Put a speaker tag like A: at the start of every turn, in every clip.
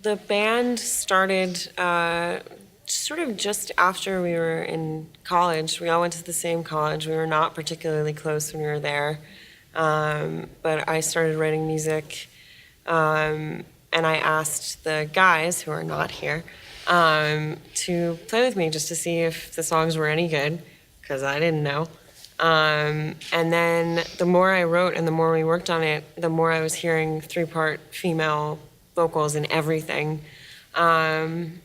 A: The band started sort of just after we were in college. We all went to the same college. We were not particularly close when we were there. But I started writing music, and I asked the guys, who are not here, to play with me just to see if the songs were any good, because I didn't know. And then the more I wrote and the more we worked on it, the more I was hearing 3-part female vocals in everything. And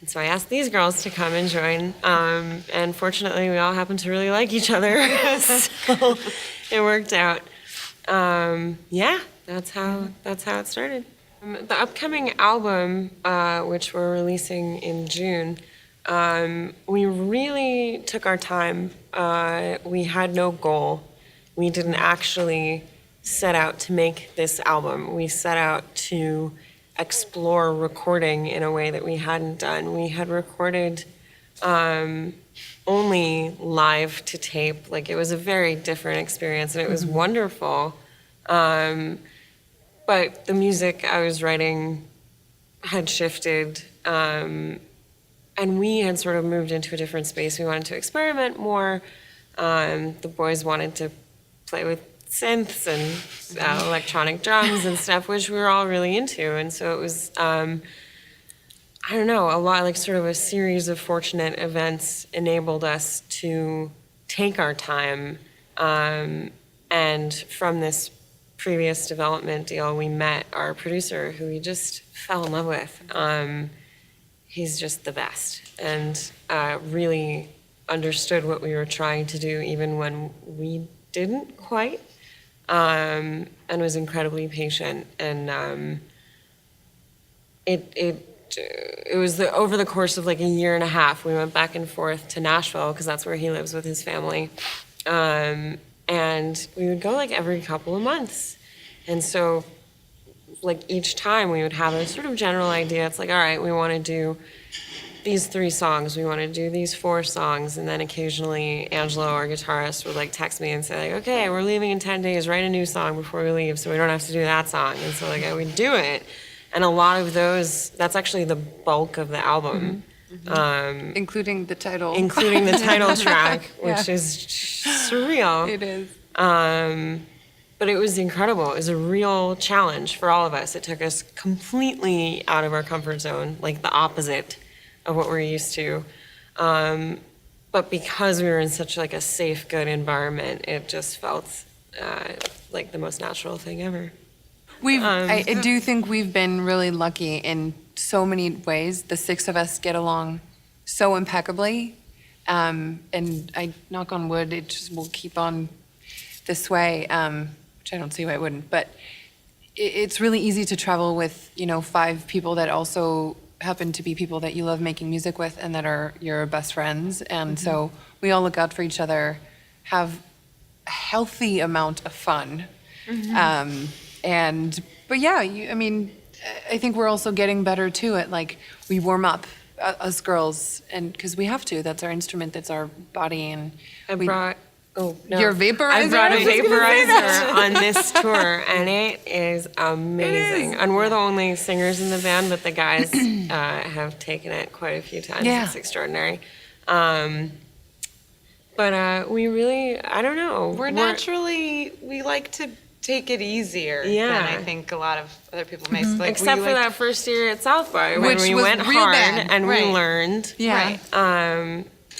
A: so I asked these girls to come and join, and fortunately we all happened to really like each other, so it worked out. Yeah, that's how it started. The upcoming album, which we're releasing in June, we really took our time. We had no goal. We didn't actually set out to make this album. We set out to explore recording in a way that we hadn't done. We had recorded only live to tape. Like, it was a very different experience, and it was wonderful. But the music I was writing had shifted, and we had sort of moved into a different space. We wanted to experiment more. The boys wanted to play with synths and electronic drums and stuff, which we were all really into. And so it was, I don't know, a lot, like sort of a series of fortunate events enabled us to take our time. And from this previous development deal, we met our producer, who we just fell in love with. He's just the best, and really understood what we were trying to do, even when we didn't quite. And was incredibly patient, and it was over the course of like a year and a half. We went back and forth to Nashville because that's where he lives with his family, and we would go like every couple of months, and so like each time we would have a sort of general idea. It's like, all right, we want to do these 3 songs, we want to do these 4 songs, and then occasionally Angelo, our guitarist, would like text me and say like, okay, we're leaving in 10 days, write a new song before we leave so we don't have to do that song. And so like I would do it, and a lot of those, that's actually the bulk of the album.
B: Including the title.
A: Including the title track, which is surreal.
B: It is.
A: But it was incredible. It was a real challenge for all of us. It took us completely out of our comfort zone, like the opposite of what we're used to. But because we were in such like a safe, good environment, it just felt like the most natural thing ever.
B: I do think we've been really lucky in so many ways. The 6 of us get along so impeccably. And I knock on wood, it just will keep on this way, which I don't see why it wouldn't. But it's really easy to travel with, 5 people that also happen to be people that you love making music with and that are your best friends. And so we all look out for each other, have a healthy amount of fun. But yeah, I think we're also getting better too at like, we warm up, us girls, and because we have to, that's our instrument, that's our body. And your vaporizer?
A: I brought a vaporizer on this tour, and it is amazing. And we're the only singers in the band, but the guys have taken it quite a few times.
B: Yeah.
A: It's extraordinary. But we really, I don't know.
C: We like to take it easier than I think a lot of other people may. Like,
A: except for that first year at South by, when we went hard and we learned.
B: Yeah.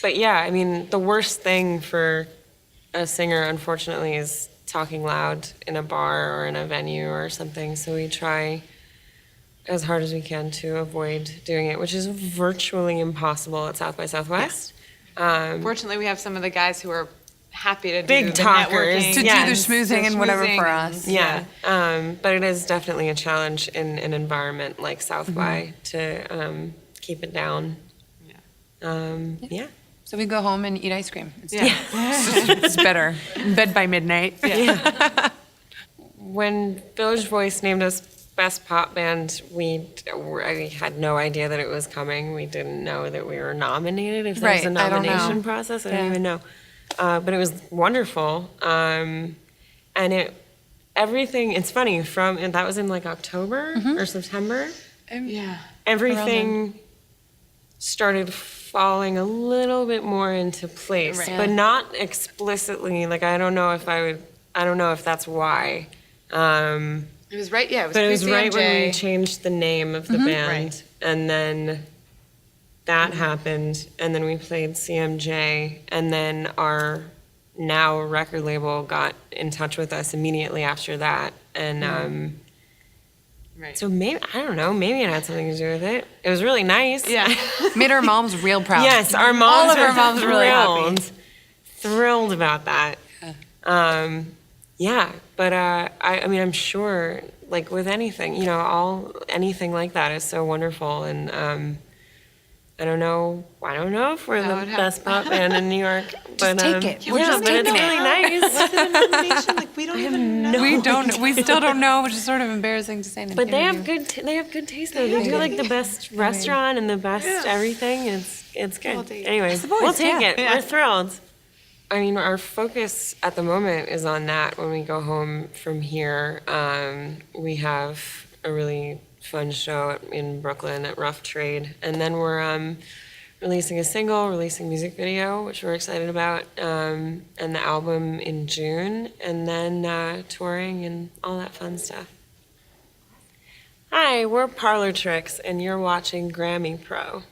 A: But yeah, the worst thing for a singer, unfortunately, is talking loud in a bar or in a venue or something. So we try as hard as we can to avoid doing it, which is virtually impossible at South by Southwest. Yeah.
C: Fortunately, we have some of the guys who are happy to
A: big
C: do the
A: talkers
C: networking.
B: To do the schmoozing and whatever for us.
A: Yeah. But it is definitely a challenge in an environment like South by to keep it down. Yeah.
B: So we go home and eat ice cream. It's better. Bed by midnight.
A: Yeah. When Village Voice named us Best Pop Band, I had no idea that it was coming. We didn't know that we were nominated. If there was a nomination process, I don't even know. But it was wonderful. And everything, it's funny, and that was in like October or September.
C: Yeah.
A: Everything started falling a little bit more into place,
B: Right.
A: but not explicitly. Like, I don't know if that's why.
C: It was right, yeah, it was
A: But it was right when we
C: pre-CMJ.
A: changed the name of the band,
C: Right.
A: and then that happened, and then we played CMJ, and then our now record label got in touch with us immediately after that, and
C: Right.
A: so maybe, I don't know, maybe it had something to do with it. It was really nice.
C: Yeah.
B: Made our moms real proud.
A: Yes, our moms
B: All of
A: were
B: our moms were really happy.
A: thrilled about that. Yeah, but I mean, I'm sure, like with anything, anything like that is so wonderful, and I don't know if we're
C: How
A: the
C: it
A: best pop band in New York, but
B: take it. We're
A: yeah,
B: just
A: but it's
B: taking it.
A: really nice.
C: What's the information? Like, we don't even know.
B: We still don't know, which is sort of embarrassing to say in an
A: But they
B: interview.
A: have good taste though. They do like the best restaurant and the best everything. It's good.
C: We'll take it.
A: Anyways,
B: suppose,
A: we'll take
B: yeah.
A: it. We're thrilled. I mean, our focus at the moment is on that. When we go home from here, we have a really fun show in Brooklyn at Rough Trade, and then we're releasing a single, releasing a music video, which we're excited about, and the album in June, and then touring and all that fun stuff. Hi, we're Parlor Tricks, and you're watching Grammy Pro.